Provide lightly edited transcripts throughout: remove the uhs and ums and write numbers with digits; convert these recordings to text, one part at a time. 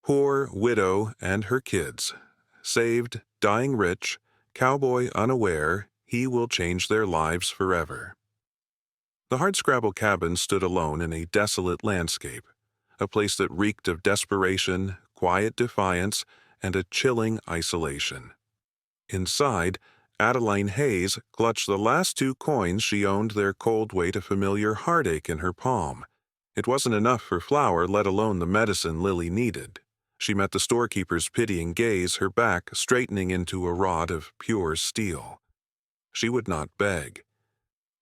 Poor widow and her kids. Saved, dying rich, cowboy unaware, he will change their lives forever. The hardscrabble cabin stood alone in a desolate landscape, a place that reeked of desperation, quiet defiance, and a chilling isolation. Inside, Adeline Hayes clutched the last 2 coins she owned, their cold weight a familiar heartache in her palm. It wasn't enough for flour, let alone the medicine Lily needed. She met the storekeeper's pitying gaze, her back straightening into a rod of pure steel. She would not beg.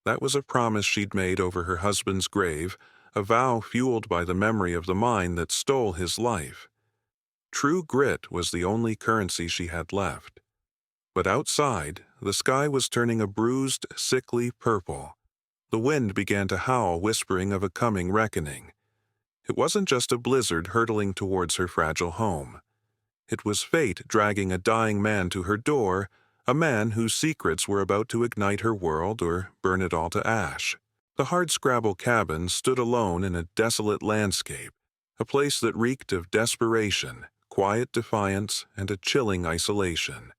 That was a promise she'd made over her husband's grave, a vow fueled by the memory of the mine that stole his life. True grit was the only currency she had left. But outside, the sky was turning a bruised, sickly purple. The wind began to howl, whispering of a coming reckoning. It wasn't just a blizzard hurtling towards her fragile home. It was fate dragging a dying man to her door, a man whose secrets were about to ignite her world or burn it all to ash. The hardscrabble cabin stood alone in a desolate landscape, a place that reeked of desperation, quiet defiance, and a chilling isolation.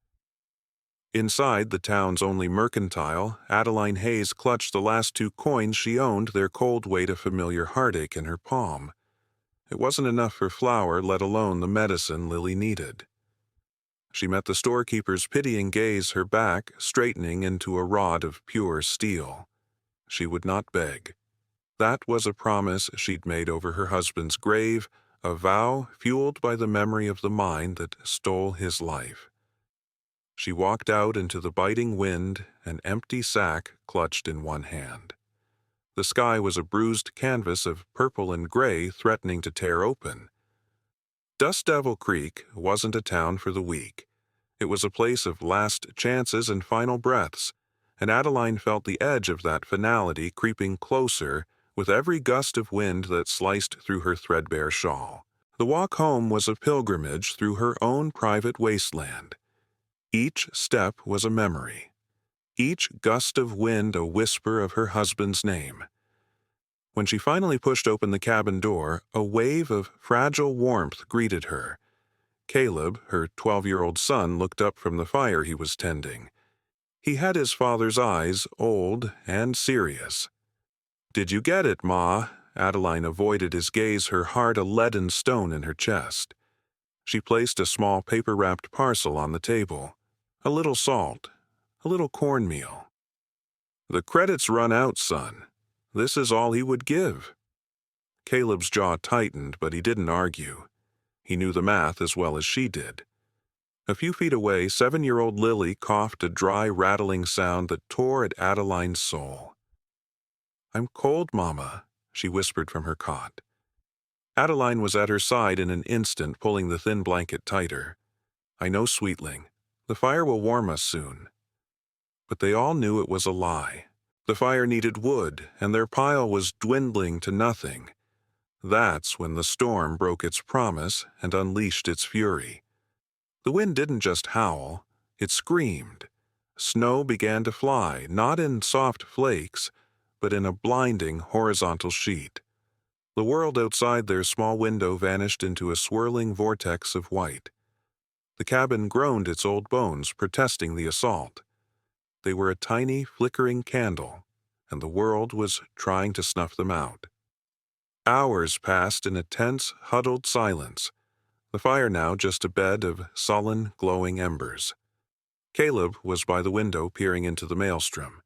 Inside the town's only mercantile, Adeline Hayes clutched the last 2 coins she owned, their cold weight a familiar heartache in her palm. It wasn't enough for flour, let alone the medicine Lily needed. She met the storekeeper's pitying gaze, her back straightening into a rod of pure steel. She would not beg. That was a promise she'd made over her husband's grave, a vow fueled by the memory of the mine that stole his life. She walked out into the biting wind, an empty sack clutched in one hand. The sky was a bruised canvas of purple and gray threatening to tear open. Dust Devil Creek wasn't a town for the weak. It was a place of last chances and final breaths, and Adeline felt the edge of that finality creeping closer with every gust of wind that sliced through her threadbare shawl. The walk home was a pilgrimage through her own private wasteland. Each step was a memory, each gust of wind a whisper of her husband's name. When she finally pushed open the cabin door, a wave of fragile warmth greeted her. Caleb, her 12-year-old son, looked up from the fire he was tending. He had his father's eyes, old and serious. "Did you get it, Ma?" Adeline avoided his gaze, her heart a leaden stone in her chest. She placed a small paper-wrapped parcel on the table. A little salt, a little cornmeal. "The credits run out, son. This is all he would give." Caleb's jaw tightened, but he didn't argue. He knew the math as well as she did. A few feet away, 7-year-old Lily coughed a dry, rattling sound that tore at Adeline's soul. "I'm cold, Mama," she whispered from her cot. Adeline was at her side in an instant, pulling the thin blanket tighter. "I know, sweetling. The fire will warm us soon." But they all knew it was a lie. The fire needed wood, and their pile was dwindling to nothing. That's when the storm broke its promise and unleashed its fury. The wind didn't just howl, it screamed. Snow began to fly, not in soft flakes, but in a blinding horizontal sheet. The world outside their small window vanished into a swirling vortex of white. The cabin groaned its old bones, protesting the assault. They were a tiny, flickering candle, and the world was trying to snuff them out. Hours passed in a tense, huddled silence, the fire now just a bed of sullen, glowing embers. Caleb was by the window, peering into the maelstrom.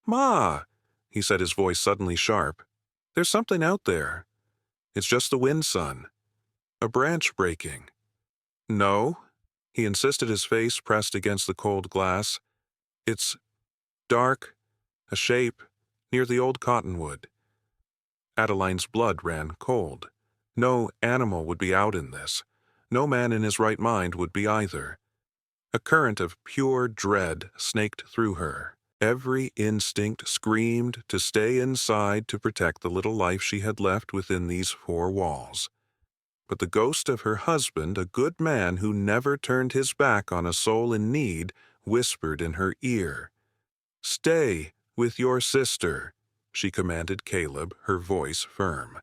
"Ma," he said, his voice suddenly sharp, "there's something out there. It's just the wind, son. A branch breaking." "No," he insisted, his face pressed against the cold glass. "It's dark, a shape, near the old cottonwood." Adeline's blood ran cold. No animal would be out in this. No man in his right mind would be either. A current of pure dread snaked through her. Every instinct screamed to stay inside to protect the little life she had left within these 4 walls. But the ghost of her husband, a good man who never turned his back on a soul in need, whispered in her ear. "Stay with your sister," she commanded Caleb, her voice firm.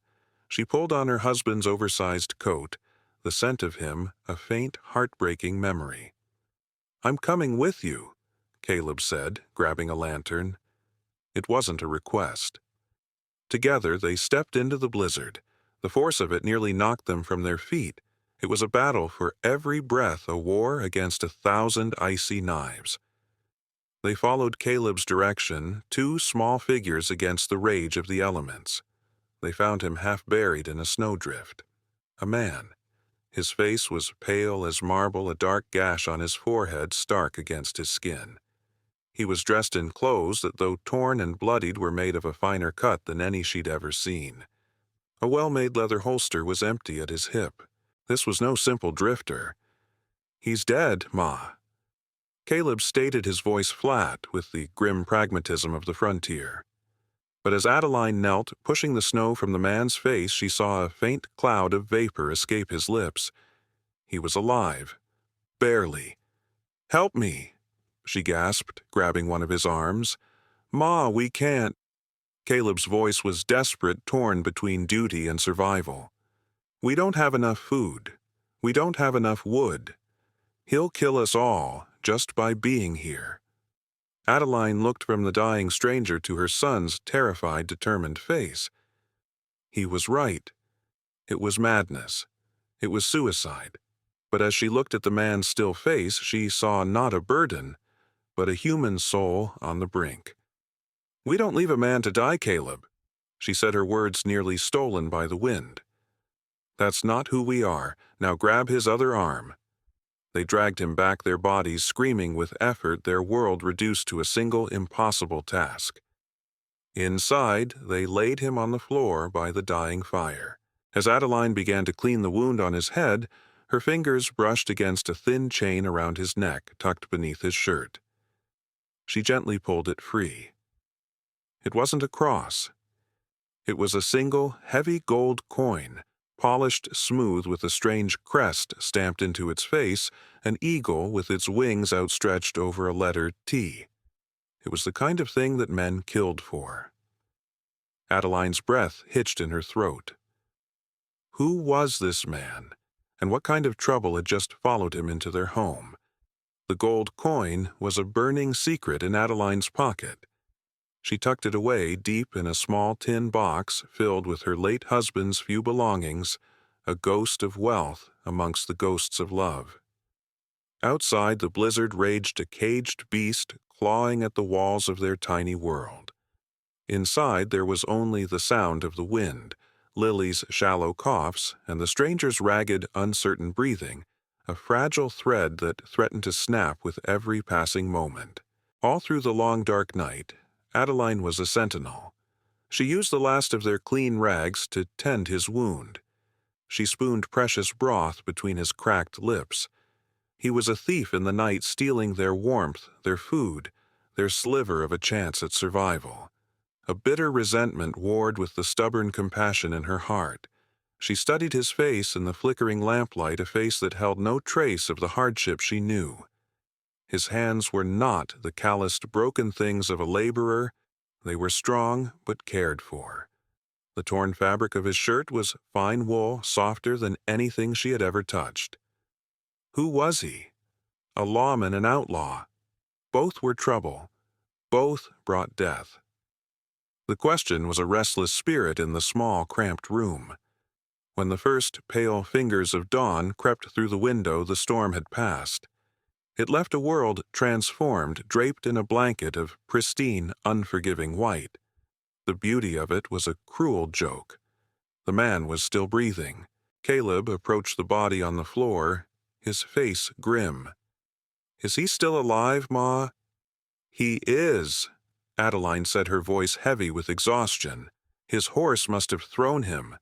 She pulled on her husband's oversized coat. the scent of him a faint, heartbreaking memory. "I'm coming with you," Caleb said, grabbing a lantern. It wasn't a request. Together they stepped into the blizzard. The force of it nearly knocked them from their feet. It was a battle for every breath, a war against 1,000 icy knives. They followed Caleb's direction, two small figures against the rage of the elements. They found him half buried in a snowdrift. A man. His face was pale as marble, a dark gash on his forehead stark against his skin. He was dressed in clothes that, though torn and bloodied, were made of a finer cut than any she'd ever seen. A well-made leather holster was empty at his hip. This was no simple drifter. "He's dead, Ma." Caleb stated his voice flat, with the grim pragmatism of the frontier. But as Adeline knelt, pushing the snow from the man's face, she saw a faint cloud of vapor escape his lips. He was alive. Barely. "Help me," she gasped, grabbing one of his arms. "Ma, we can't." Caleb's voice was desperate, torn between duty and survival. "We don't have enough food. We don't have enough wood. He'll kill us all just by being here." Adeline looked from the dying stranger to her son's terrified, determined face. He was right. It was madness. It was suicide. But as she looked at the man's still face, she saw not a burden, but a human soul on the brink. "We don't leave a man to die, Caleb," she said, her words nearly stolen by the wind. "That's not who we are. Now grab his other arm." They dragged him back, their bodies screaming with effort, their world reduced to a single impossible task. Inside, they laid him on the floor by the dying fire. As Adeline began to clean the wound on his head, her fingers brushed against a thin chain around his neck, tucked beneath his shirt. She gently pulled it free. It wasn't a cross. It was a single, heavy gold coin, polished smooth with a strange crest stamped into its face, an eagle with its wings outstretched over a letter T. It was the kind of thing that men killed for. Adeline's breath hitched in her throat. Who was this man, and what kind of trouble had just followed him into their home? The gold coin was a burning secret in Adeline's pocket. She tucked it away deep in a small tin box filled with her late husband's few belongings, a ghost of wealth amongst the ghosts of love. Outside, the blizzard raged, a caged beast clawing at the walls of their tiny world. Inside, there was only the sound of the wind, Lily's shallow coughs, and the stranger's ragged, uncertain breathing, a fragile thread that threatened to snap with every passing moment. All through the long dark night, Adeline was a sentinel. She used the last of their clean rags to tend his wound. She spooned precious broth between his cracked lips. He was a thief in the night, stealing their warmth, their food, their sliver of a chance at survival. A bitter resentment warred with the stubborn compassion in her heart. She studied his face in the flickering lamplight, a face that held no trace of the hardship she knew. His hands were not the calloused, broken things of a laborer. They were strong but cared for. The torn fabric of his shirt was fine wool, softer than anything she had ever touched. Who was he? A lawman, an outlaw. Both were trouble. Both brought death. The question was a restless spirit in the small, cramped room. When the first pale fingers of dawn crept through the window, the storm had passed. It left a world transformed, draped in a blanket of pristine, unforgiving white. The beauty of it was a cruel joke. The man was still breathing. Caleb approached the body on the floor, his face grim. "Is he still alive, Ma?" "He is," Adeline said, her voice heavy with exhaustion. "His horse must have thrown him.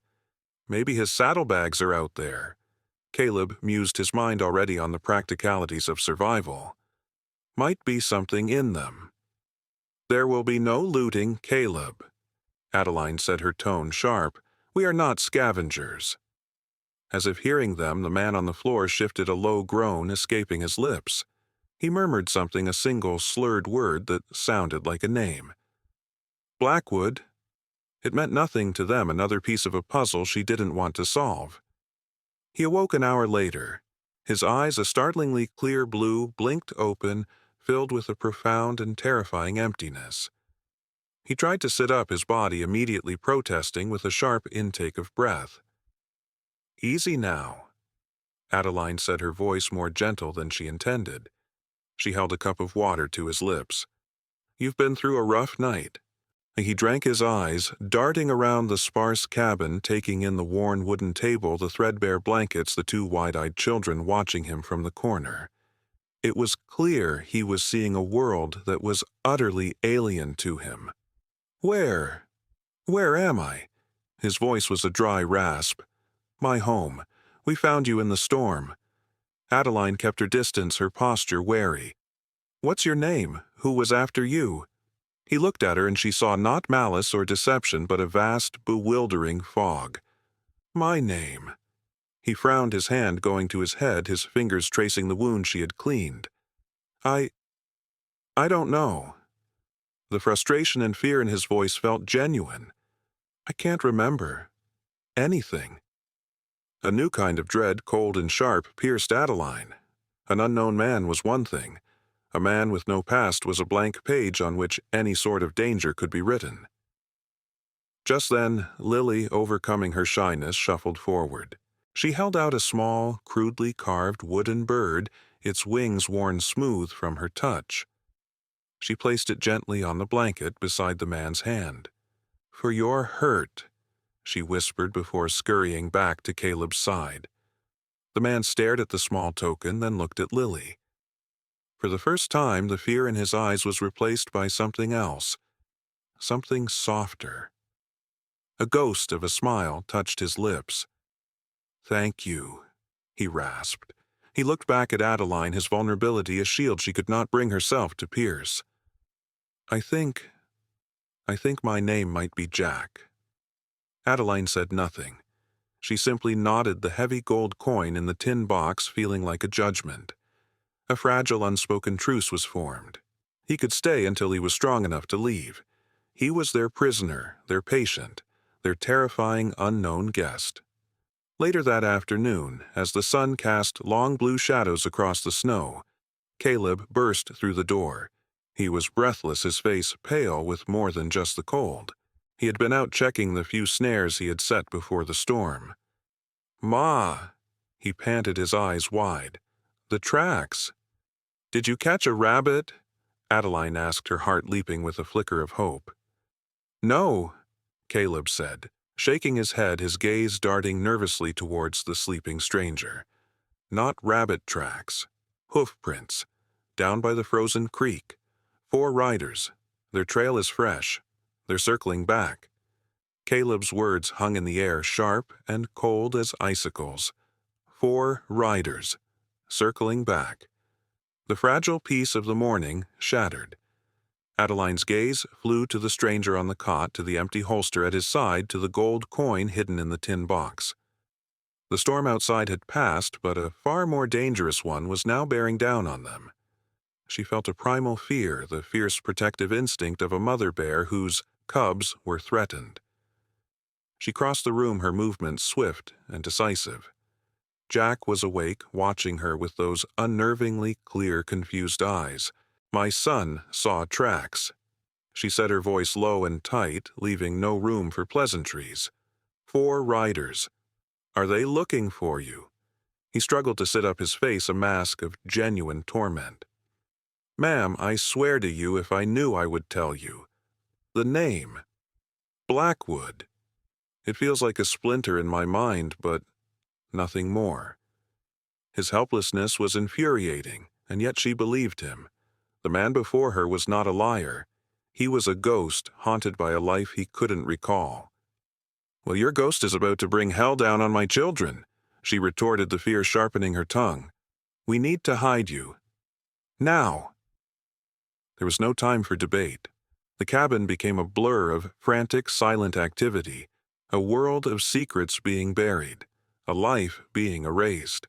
Maybe his saddlebags are out there." Caleb mused, his mind already on the practicalities of survival. Might be something in them. "There will be no looting, Caleb," Adeline said, her tone sharp. "We are not scavengers." As if hearing them, the man on the floor shifted a low groan, escaping his lips. He murmured something, a single slurred word that sounded like a name. Blackwood. It meant nothing to them, another piece of a puzzle she didn't want to solve. He awoke an hour later. His eyes, a startlingly clear blue, blinked open, filled with a profound and terrifying emptiness. He tried to sit up, his body immediately protesting with a sharp intake of breath. "Easy now," Adeline said, her voice more gentle than she intended. She held a cup of water to his lips. "You've been through a rough night." He drank, his eyes darting around the sparse cabin, taking in the worn wooden table, the threadbare blankets, the two wide-eyed children watching him from the corner. It was clear he was seeing a world that was utterly alien to him. Where am I?" His voice was a dry rasp. "My home. We found you in the storm." Adeline kept her distance, her posture wary. "What's your name? Who was after you?" He looked at her, and she saw not malice or deception, but a vast, bewildering fog. "My name." He frowned, his hand going to his head, his fingers tracing the wound she had cleaned. I don't know." The frustration and fear in his voice felt genuine. "I can't remember anything." A new kind of dread, cold and sharp, pierced Adeline. An unknown man was one thing. A man with no past was a blank page on which any sort of danger could be written. Just then, Lily, overcoming her shyness, shuffled forward. She held out a small, crudely carved wooden bird, its wings worn smooth from her touch. She placed it gently on the blanket beside the man's hand. "For your hurt," she whispered before scurrying back to Caleb's side. The man stared at the small token, then looked at Lily. For the first time, the fear in his eyes was replaced by something else, something softer. A ghost of a smile touched his lips. "Thank you," he rasped. He looked back at Adeline, his vulnerability a shield she could not bring herself to pierce. I think my name might be Jack." Adeline said nothing. She simply nodded the heavy gold coin in the tin box, feeling like a judgment. A fragile, unspoken truce was formed. He could stay until he was strong enough to leave. He was their prisoner, their patient, their terrifying unknown guest. Later that afternoon, as the sun cast long blue shadows across the snow, Caleb burst through the door. He was breathless, his face pale with more than just the cold. He had been out checking the few snares he had set before the storm. "Ma!" He panted, his eyes wide. "The tracks." "Did you catch a rabbit?" Adeline asked, her heart leaping with a flicker of hope. "No," Caleb said, shaking his head, his gaze darting nervously towards the sleeping stranger. "Not rabbit tracks. Hoof prints. Down by the frozen creek. 4 riders. Their trail is fresh. They're circling back." Caleb's words hung in the air, sharp and cold as icicles. 4 riders. Circling back. The fragile peace of the morning shattered. Adeline's gaze flew to the stranger on the cot, to the empty holster at his side, to the gold coin hidden in the tin box. The storm outside had passed, but a far more dangerous one was now bearing down on them. She felt a primal fear, the fierce protective instinct of a mother bear whose cubs were threatened. She crossed the room, her movements swift and decisive. Jack was awake, watching her with those unnervingly clear, confused eyes. "My son saw tracks." She said, her voice low and tight, leaving no room for pleasantries. 4 riders. Are they looking for you?" He struggled to sit up, his face a mask of genuine torment. "Ma'am, I swear to you, if I knew I would tell you. The name. Blackwood. It feels like a splinter in my mind, but nothing more." His helplessness was infuriating, and yet she believed him. The man before her was not a liar. He was a ghost, haunted by a life he couldn't recall. "Well, your ghost is about to bring hell down on my children," she retorted, the fear sharpening her tongue. "We need to hide you. Now." There was no time for debate. The cabin became a blur of frantic, silent activity, a world of secrets being buried, a life being erased.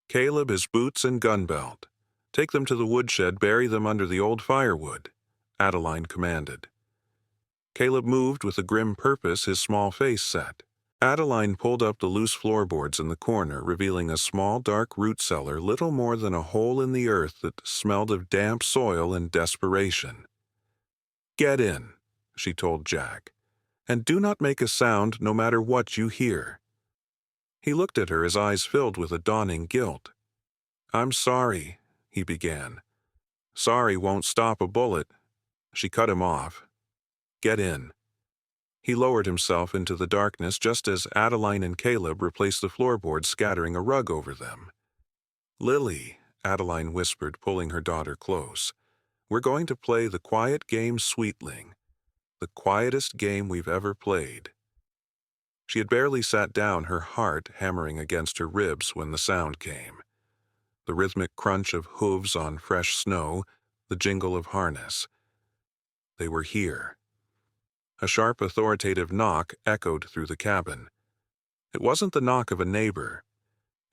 "Caleb, his boots and gun belt. Take them to the woodshed, bury them under the old firewood," Adeline commanded. Caleb moved with a grim purpose, his small face set. Adeline pulled up the loose floorboards in the corner, revealing a small, dark root cellar little more than a hole in the earth that smelled of damp soil and desperation. "Get in," she told Jack, "and do not make a sound no matter what you hear." He looked at her, his eyes filled with a dawning guilt. "I'm sorry," he began. "Sorry won't stop a bullet." She cut him off. "Get in." He lowered himself into the darkness just as Adeline and Caleb replaced the floorboards, scattering a rug over them. "Lily," Adeline whispered, pulling her daughter close, "we're going to play the quiet game, Sweetling. The quietest game we've ever played." She had barely sat down, her heart hammering against her ribs, when the sound came. The rhythmic crunch of hooves on fresh snow, the jingle of harness. They were here. A sharp, authoritative knock echoed through the cabin. It wasn't the knock of a neighbor.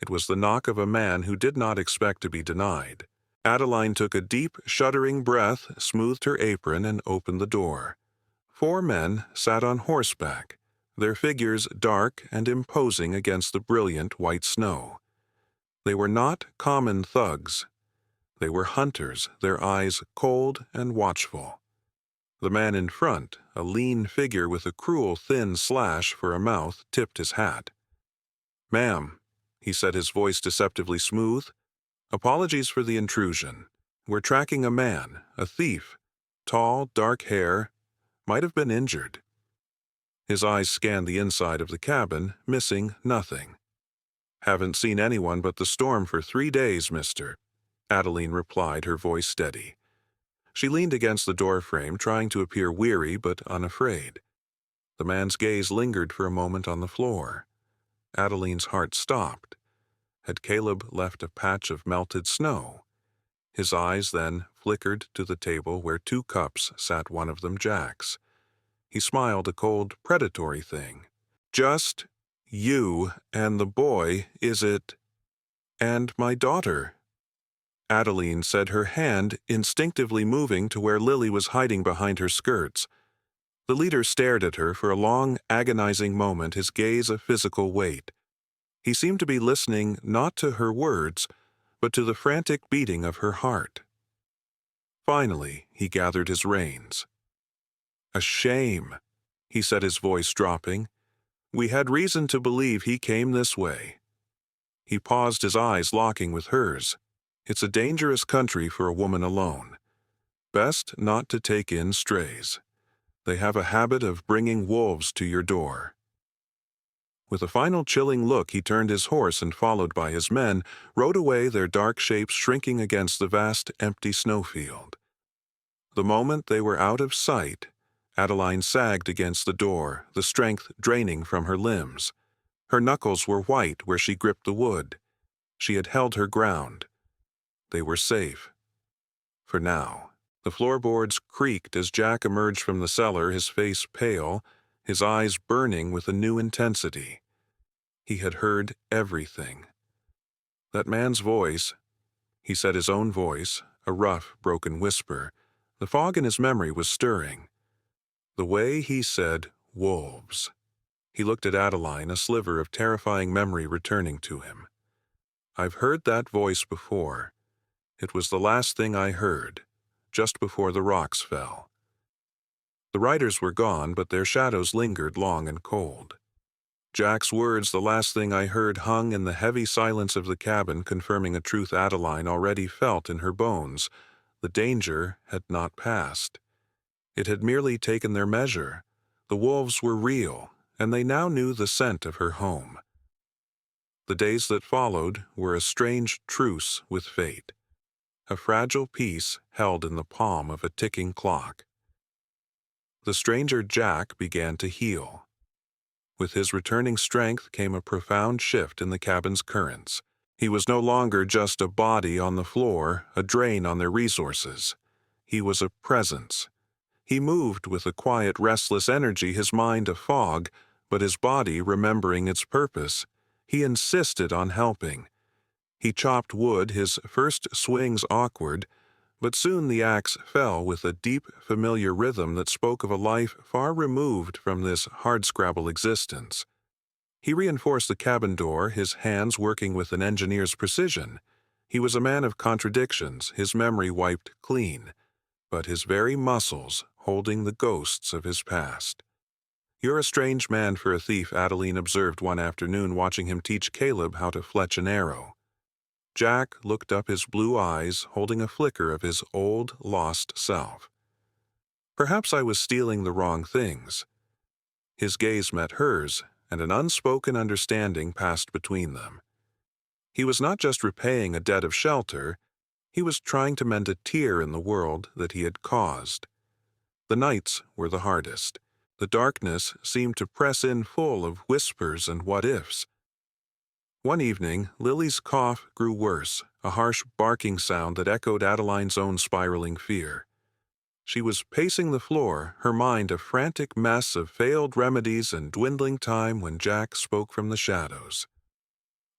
It was the knock of a man who did not expect to be denied. Adeline took a deep, shuddering breath, smoothed her apron, and opened the door. 4 men sat on horseback, their figures dark and imposing against the brilliant white snow. They were not common thugs. They were hunters, their eyes cold and watchful. The man in front, a lean figure with a cruel thin slash for a mouth, tipped his hat. "Ma'am," he said, his voice deceptively smooth, "apologies for the intrusion. We're tracking a man, a thief. Tall, dark hair, might have been injured." His eyes scanned the inside of the cabin, missing nothing. "Haven't seen anyone but the storm for 3 days, mister," Adeline replied, her voice steady. She leaned against the doorframe, trying to appear weary but unafraid. The man's gaze lingered for a moment on the floor. Adeline's heart stopped. Had Caleb left a patch of melted snow? His eyes then flickered to the table where 2 cups sat, one of them Jack's. He smiled, a cold, predatory thing. "Just you and the boy, is it? And my daughter," Adeline said, her hand instinctively moving to where Lily was hiding behind her skirts. The leader stared at her for a long, agonizing moment, his gaze a physical weight. He seemed to be listening not to her words, but to the frantic beating of her heart. Finally, he gathered his reins. "A shame," he said, his voice dropping. "We had reason to believe he came this way." He paused, his eyes locking with hers. "It's a dangerous country for a woman alone. Best not to take in strays. They have a habit of bringing wolves to your door." With a final chilling look, he turned his horse and, followed by his men, rode away, their dark shapes shrinking against the vast, empty snowfield. The moment they were out of sight, Adeline sagged against the door, the strength draining from her limbs. Her knuckles were white where she gripped the wood. She had held her ground. They were safe. For now. The floorboards creaked as Jack emerged from the cellar, his face pale, his eyes burning with a new intensity. He had heard everything. That man's voice, he said, his own voice, a rough, broken whisper. The fog in his memory was stirring. The way he said, "wolves." He looked at Adeline, a sliver of terrifying memory returning to him. "I've heard that voice before. It was the last thing I heard, just before the rocks fell." The riders were gone, but their shadows lingered long and cold. Jack's words, "the last thing I heard," hung in the heavy silence of the cabin, confirming a truth Adeline already felt in her bones. The danger had not passed. It had merely taken their measure. The wolves were real, and they now knew the scent of her home. The days that followed were a strange truce with fate, a fragile peace held in the palm of a ticking clock. The stranger Jack began to heal. With his returning strength came a profound shift in the cabin's currents. He was no longer just a body on the floor, a drain on their resources. He was a presence. He moved with a quiet, restless energy, his mind a fog, but his body remembering its purpose. He insisted on helping. He chopped wood, his first swings awkward, but soon the axe fell with a deep, familiar rhythm that spoke of a life far removed from this hardscrabble existence. He reinforced the cabin door, his hands working with an engineer's precision. He was a man of contradictions, his memory wiped clean, but his very muscles holding the ghosts of his past. "You're a strange man for a thief," Adeline observed one afternoon watching him teach Caleb how to fletch an arrow. Jack looked up, his blue eyes holding a flicker of his old, lost self. "Perhaps I was stealing the wrong things." His gaze met hers, and an unspoken understanding passed between them. He was not just repaying a debt of shelter, he was trying to mend a tear in the world that he had caused. The nights were the hardest. The darkness seemed to press in full of whispers and what-ifs. One evening, Lily's cough grew worse, a harsh barking sound that echoed Adeline's own spiraling fear. She was pacing the floor, her mind a frantic mess of failed remedies and dwindling time, when Jack spoke from the shadows.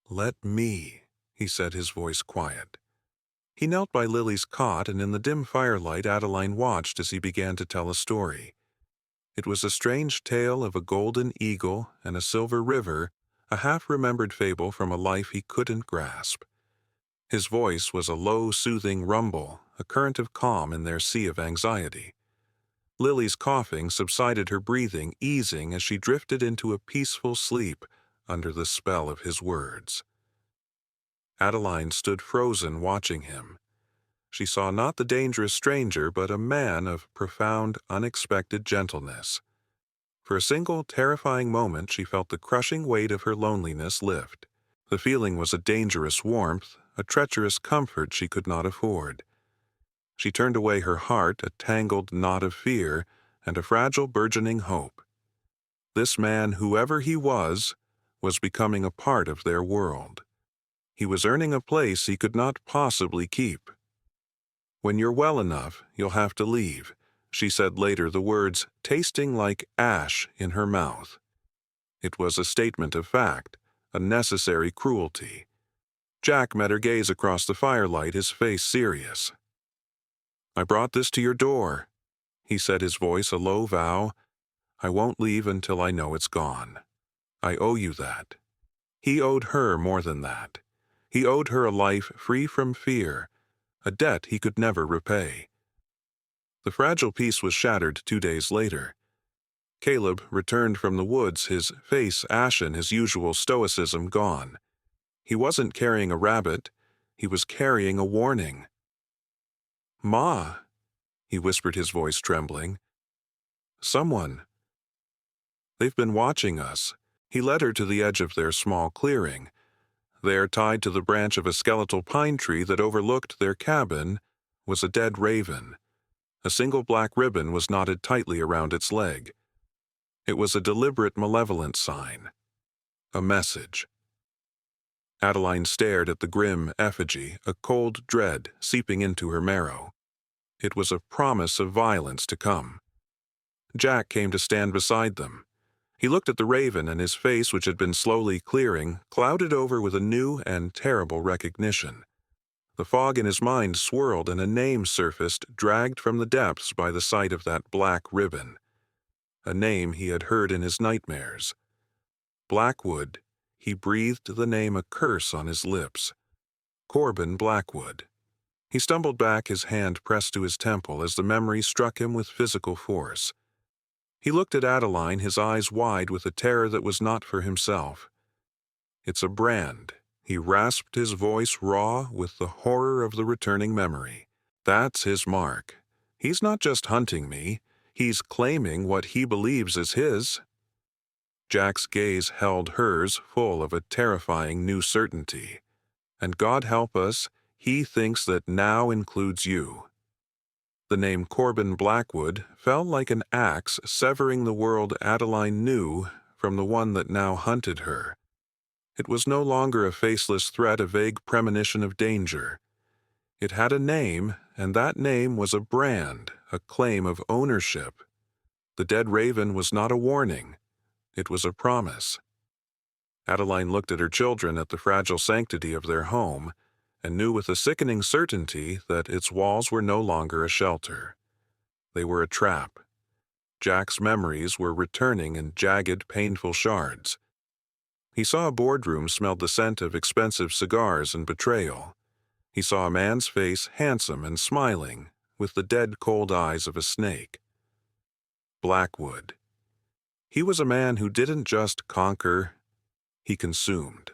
"Let me," he said, his voice quiet. He knelt by Lily's cot, and in the dim firelight Adeline watched as he began to tell a story. It was a strange tale of a golden eagle and a silver river, a half-remembered fable from a life he couldn't grasp. His voice was a low, soothing rumble, a current of calm in their sea of anxiety. Lily's coughing subsided, her breathing easing as she drifted into a peaceful sleep under the spell of his words. Adeline stood frozen, watching him. She saw not the dangerous stranger, but a man of profound, unexpected gentleness. For a single, terrifying moment, she felt the crushing weight of her loneliness lift. The feeling was a dangerous warmth, a treacherous comfort she could not afford. She turned away, her heart a tangled knot of fear and a fragile, burgeoning hope. This man, whoever he was becoming a part of their world. He was earning a place he could not possibly keep. "When you're well enough, you'll have to leave," she said later, the words tasting like ash in her mouth. It was a statement of fact, a necessary cruelty. Jack met her gaze across the firelight, his face serious. "I brought this to your door," he said, his voice a low vow. "I won't leave until I know it's gone. I owe you that." He owed her more than that. He owed her a life free from fear, a debt he could never repay. The fragile peace was shattered 2 days later. Caleb returned from the woods, his face ashen, his usual stoicism gone. He wasn't carrying a rabbit, he was carrying a warning. "Ma," he whispered, his voice trembling. "Someone. They've been watching us." He led her to the edge of their small clearing. There, tied to the branch of a skeletal pine tree that overlooked their cabin, was a dead raven. A single black ribbon was knotted tightly around its leg. It was a deliberate, malevolent sign. A message. Adeline stared at the grim effigy, a cold dread seeping into her marrow. It was a promise of violence to come. Jack came to stand beside them. He looked at the raven, and his face, which had been slowly clearing, clouded over with a new and terrible recognition. The fog in his mind swirled, and a name surfaced, dragged from the depths by the sight of that black ribbon. A name he had heard in his nightmares. Blackwood. He breathed the name, a curse on his lips. Corbin Blackwood. He stumbled back, his hand pressed to his temple as the memory struck him with physical force. He looked at Adeline, his eyes wide with a terror that was not for himself. "It's a brand." He rasped, his voice raw with the horror of the returning memory. "That's his mark. He's not just hunting me, he's claiming what he believes is his." Jack's gaze held hers, full of a terrifying new certainty. "And God help us, he thinks that now includes you." The name Corbin Blackwood fell like an axe, severing the world Adeline knew from the one that now hunted her. It was no longer a faceless threat, a vague premonition of danger. It had a name, and that name was a brand, a claim of ownership. The dead raven was not a warning. It was a promise. Adeline looked at her children, at the fragile sanctity of their home, and knew with a sickening certainty that its walls were no longer a shelter. They were a trap. Jack's memories were returning in jagged, painful shards. He saw a boardroom smelled the scent of expensive cigars and betrayal. He saw a man's face, handsome and smiling, with the dead cold eyes of a snake. Blackwood. He was a man who didn't just conquer, he consumed.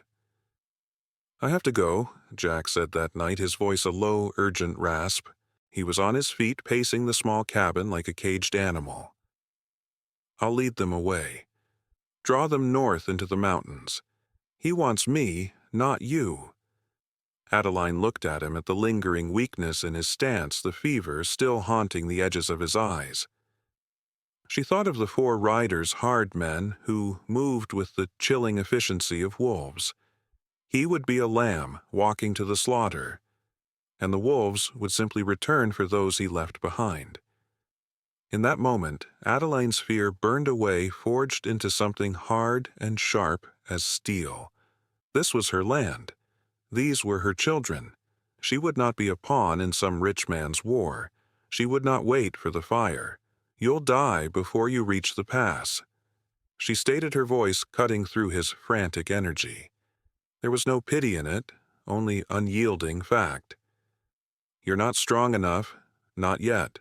"I have to go," Jack said that night, his voice a low, urgent rasp. He was on his feet, pacing the small cabin like a caged animal. "I'll lead them away. Draw them north into the mountains. He wants me, not you." Adeline looked at him, at the lingering weakness in his stance, the fever still haunting the edges of his eyes. She thought of the 4 riders, hard men, who moved with the chilling efficiency of wolves. He would be a lamb walking to the slaughter, and the wolves would simply return for those he left behind. In that moment, Adeline's fear burned away, forged into something hard and sharp as steel. This was her land. These were her children. She would not be a pawn in some rich man's war. She would not wait for the fire. "You'll die before you reach the pass." She stated, her voice cutting through his frantic energy. There was no pity in it, only unyielding fact. "You're not strong enough, not yet.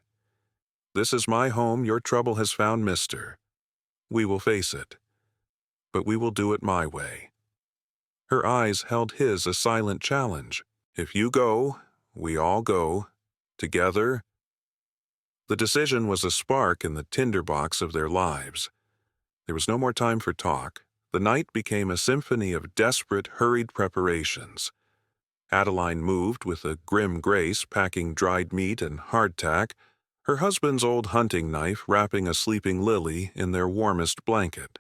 This is my home. Your trouble has found Mister. We will face it. But we will do it my way." Her eyes held his, a silent challenge. "If you go, we all go. Together." The decision was a spark in the tinderbox of their lives. There was no more time for talk. The night became a symphony of desperate, hurried preparations. Adeline moved with a grim grace, packing dried meat and hardtack, her husband's old hunting knife wrapping a sleeping Lily in their warmest blanket.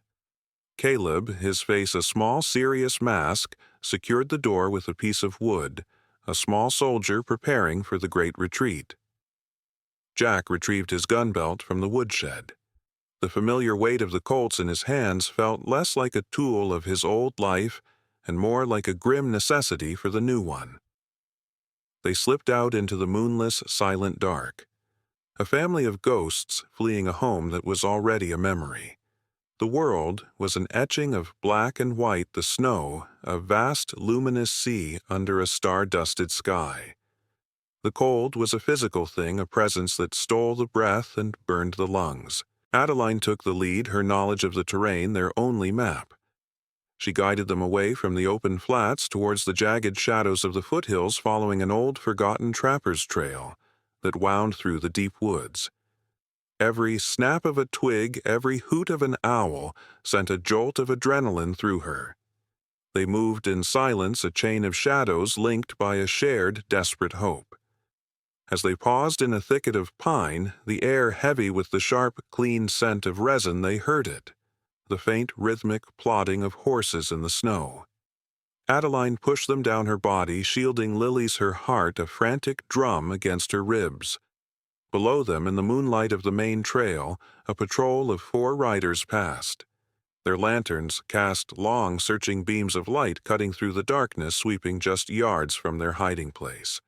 Caleb, his face a small, serious mask, secured the door with a piece of wood, a small soldier preparing for the great retreat. Jack retrieved his gun belt from the woodshed. The familiar weight of the Colts in his hands felt less like a tool of his old life and more like a grim necessity for the new one. They slipped out into the moonless, silent dark. A family of ghosts fleeing a home that was already a memory. The world was an etching of black and white, the snow, a vast luminous sea under a star-dusted sky. The cold was a physical thing, a presence that stole the breath and burned the lungs. Adeline took the lead, her knowledge of the terrain their only map. She guided them away from the open flats towards the jagged shadows of the foothills, following an old forgotten trapper's trail that wound through the deep woods. Every snap of a twig, every hoot of an owl sent a jolt of adrenaline through her. They moved in silence, a chain of shadows linked by a shared, desperate hope. As they paused in a thicket of pine, the air heavy with the sharp, clean scent of resin, they heard it, the faint, rhythmic plodding of horses in the snow. Adeline pushed them down her body, shielding Lily's her heart, a frantic drum against her ribs. Below them, in the moonlight of the main trail, a patrol of 4 riders passed. Their lanterns cast long, searching beams of light cutting through the darkness, sweeping just yards from their hiding place.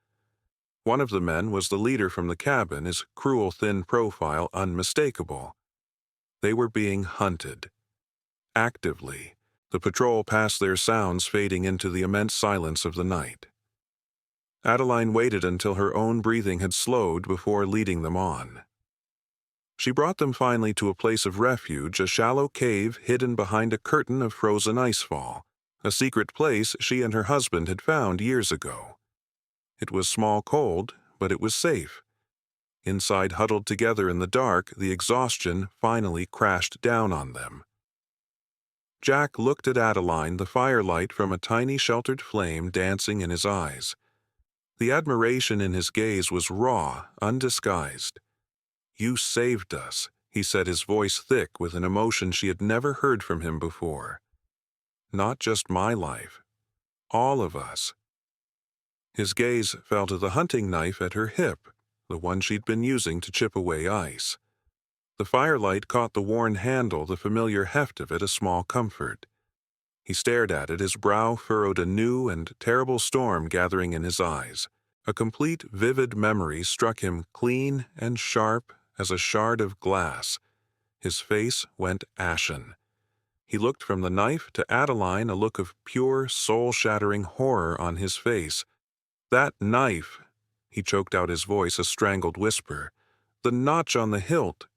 One of the men was the leader from the cabin, his cruel, thin profile unmistakable. They were being hunted. Actively. The patrol passed their sounds, fading into the immense silence of the night. Adeline waited until her own breathing had slowed before leading them on. She brought them finally to a place of refuge, a shallow cave hidden behind a curtain of frozen icefall, a secret place she and her husband had found years ago. It was small, cold, but it was safe. Inside, huddled together in the dark, the exhaustion finally crashed down on them. Jack looked at Adeline, the firelight from a tiny sheltered flame dancing in his eyes. The admiration in his gaze was raw, undisguised. "You saved us," he said, his voice thick with an emotion she had never heard from him before. "Not just my life. All of us." His gaze fell to the hunting knife at her hip, the one she'd been using to chip away ice. The firelight caught the worn handle, the familiar heft of it a small comfort. He stared at it, his brow furrowed, a new and terrible storm gathering in his eyes. A complete, vivid memory struck him clean and sharp as a shard of glass. His face went ashen. He looked from the knife to Adeline, a look of pure, soul-shattering horror on his face. "That knife," he choked out his voice a strangled whisper. "The notch on the hilt.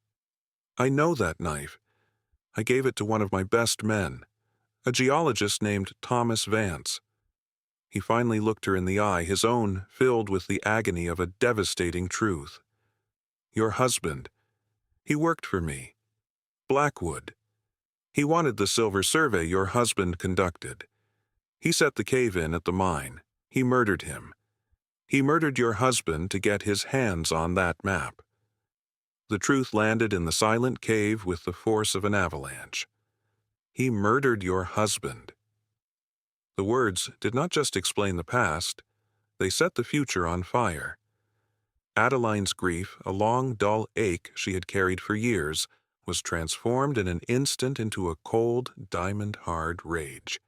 I know that knife. I gave it to one of my best men, a geologist named Thomas Vance." He finally looked her in the eye, his own filled with the agony of a devastating truth. "Your husband. He worked for me. Blackwood. He wanted the silver survey your husband conducted. He set the cave in at the mine. He murdered him. He murdered your husband to get his hands on that map." The truth landed in the silent cave with the force of an avalanche. "He murdered your husband." The words did not just explain the past, they set the future on fire. Adeline's grief, a long, dull ache she had carried for years, was transformed in an instant into a cold, diamond-hard rage.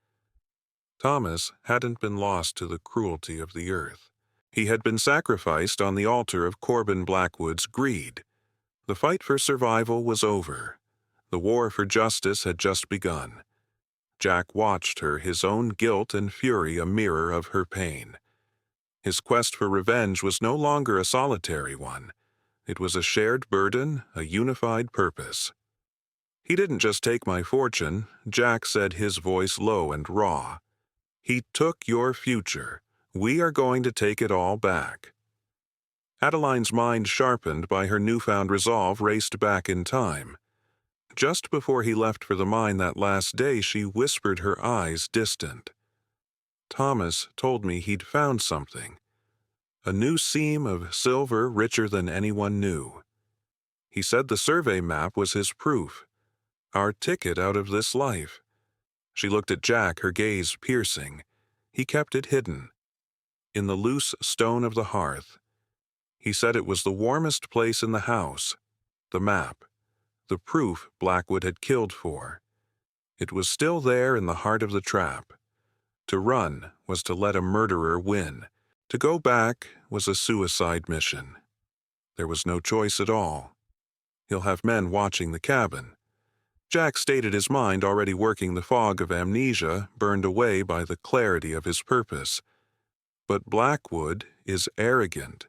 Thomas hadn't been lost to the cruelty of the earth. He had been sacrificed on the altar of Corbin Blackwood's greed. The fight for survival was over. The war for justice had just begun. Jack watched her, his own guilt and fury a mirror of her pain. His quest for revenge was no longer a solitary one. It was a shared burden, a unified purpose. "He didn't just take my fortune," Jack said, his voice low and raw. "He took your future. We are going to take it all back." Adeline's mind, sharpened by her newfound resolve, raced back in time. Just before he left for the mine that last day, she whispered, her eyes distant. "Thomas told me he'd found something. A new seam of silver richer than anyone knew. He said the survey map was his proof, our ticket out of this life." She looked at Jack, her gaze piercing. He kept it hidden, in the loose stone of the hearth. He said it was the warmest place in the house. The map. The proof Blackwood had killed for. It was still there in the heart of the trap. To run was to let a murderer win. To go back was a suicide mission. There was no choice at all. He'll have men watching the cabin. Jack stated his mind, already working the fog of amnesia, burned away by the clarity of his purpose. But Blackwood is arrogant.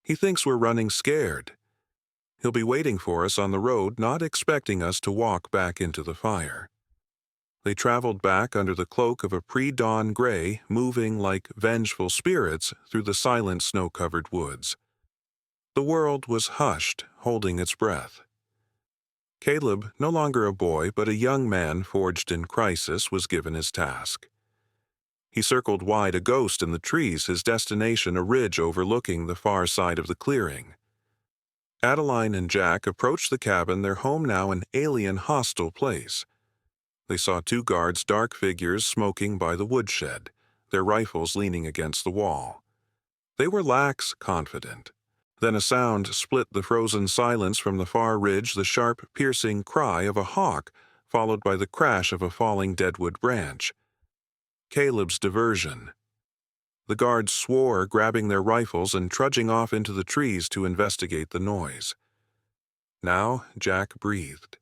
He thinks we're running scared. He'll be waiting for us on the road, not expecting us to walk back into the fire. They traveled back under the cloak of a pre-dawn gray, moving like vengeful spirits through the silent snow-covered woods. The world was hushed, holding its breath. Caleb, no longer a boy but a young man forged in crisis, was given his task. He circled wide, a ghost in the trees, his destination a ridge overlooking the far side of the clearing. Adeline and Jack approached the cabin, their home now an alien, hostile place. They saw two guards, dark figures, smoking by the woodshed, their rifles leaning against the wall. They were lax, confident. Then a sound split the frozen silence from the far ridge, the sharp, piercing cry of a hawk, followed by the crash of a falling deadwood branch. Caleb's diversion. The guards swore, grabbing their rifles and trudging off into the trees to investigate the noise. Now Jack breathed.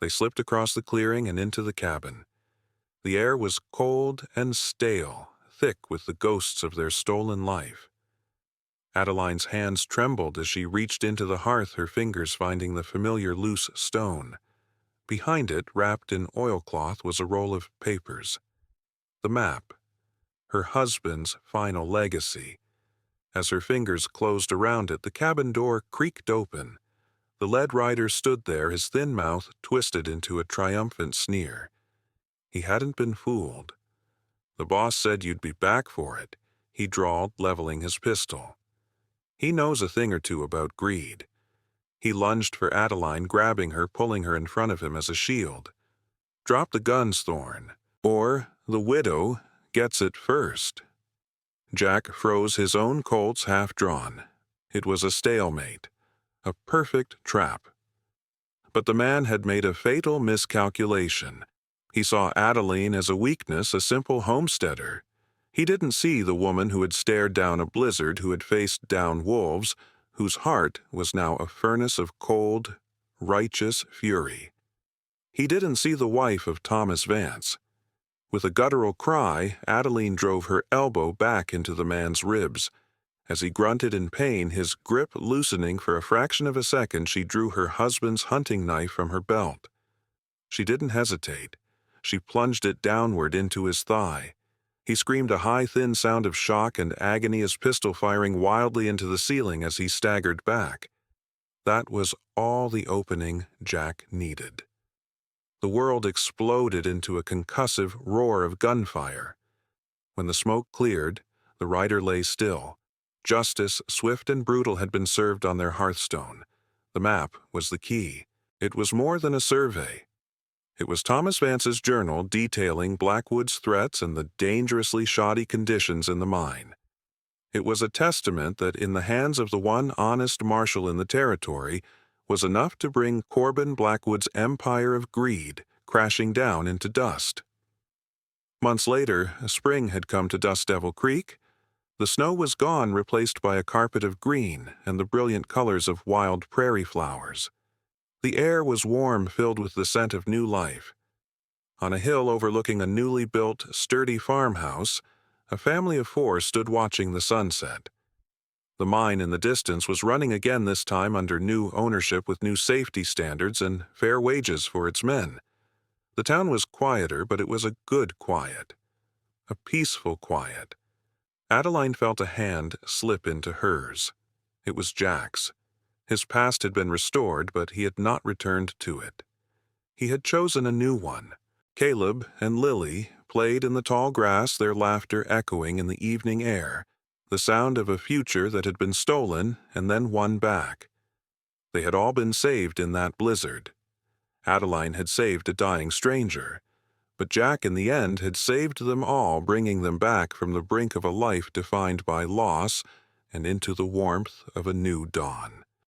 They slipped across the clearing and into the cabin. The air was cold and stale, thick with the ghosts of their stolen life. Adeline's hands trembled as she reached into the hearth, her fingers finding the familiar loose stone. Behind it, wrapped in oilcloth, was a roll of papers. The map. Her husband's final legacy. As her fingers closed around it, the cabin door creaked open. The lead rider stood there, his thin mouth twisted into a triumphant sneer. He hadn't been fooled. "The boss said you'd be back for it," he drawled, leveling his pistol. He knows a thing or two about greed. He lunged for Adeline, grabbing her, pulling her in front of him as a shield. "Drop the guns, Thorne, or the widow gets it first." Jack froze, his own Colts half drawn. It was a stalemate, a perfect trap. But the man had made a fatal miscalculation. He saw Adeline as a weakness, a simple homesteader. He didn't see the woman who had stared down a blizzard, who had faced down wolves, whose heart was now a furnace of cold, righteous fury. He didn't see the wife of Thomas Vance. With a guttural cry, Adeline drove her elbow back into the man's ribs. As he grunted in pain, his grip loosening for a fraction of a second, she drew her husband's hunting knife from her belt. She didn't hesitate. She plunged it downward into his thigh. He screamed a high, thin sound of shock and agony, his pistol firing wildly into the ceiling as he staggered back. That was all the opening Jack needed. The world exploded into a concussive roar of gunfire. When the smoke cleared, the rider lay still. Justice, swift and brutal, had been served on their hearthstone. The map was the key. It was more than a survey. It was Thomas Vance's journal detailing Blackwood's threats and the dangerously shoddy conditions in the mine. It was a testament that in the hands of the one honest marshal in the territory was enough to bring Corbin Blackwood's empire of greed crashing down into dust. Months later, spring had come to Dust Devil Creek. The snow was gone, replaced by a carpet of green and the brilliant colors of wild prairie flowers. The air was warm, filled with the scent of new life. On a hill overlooking a newly built, sturdy farmhouse, a family of 4 stood watching the sunset. The mine in the distance was running again, this time under new ownership with new safety standards and fair wages for its men. The town was quieter, but it was a good quiet. A peaceful quiet. Adeline felt a hand slip into hers. It was Jack's. His past had been restored, but he had not returned to it. He had chosen a new one. Caleb and Lily played in the tall grass, their laughter echoing in the evening air, the sound of a future that had been stolen and then won back. They had all been saved in that blizzard. Adeline had saved a dying stranger, but Jack in the end had saved them all, bringing them back from the brink of a life defined by loss and into the warmth of a new dawn.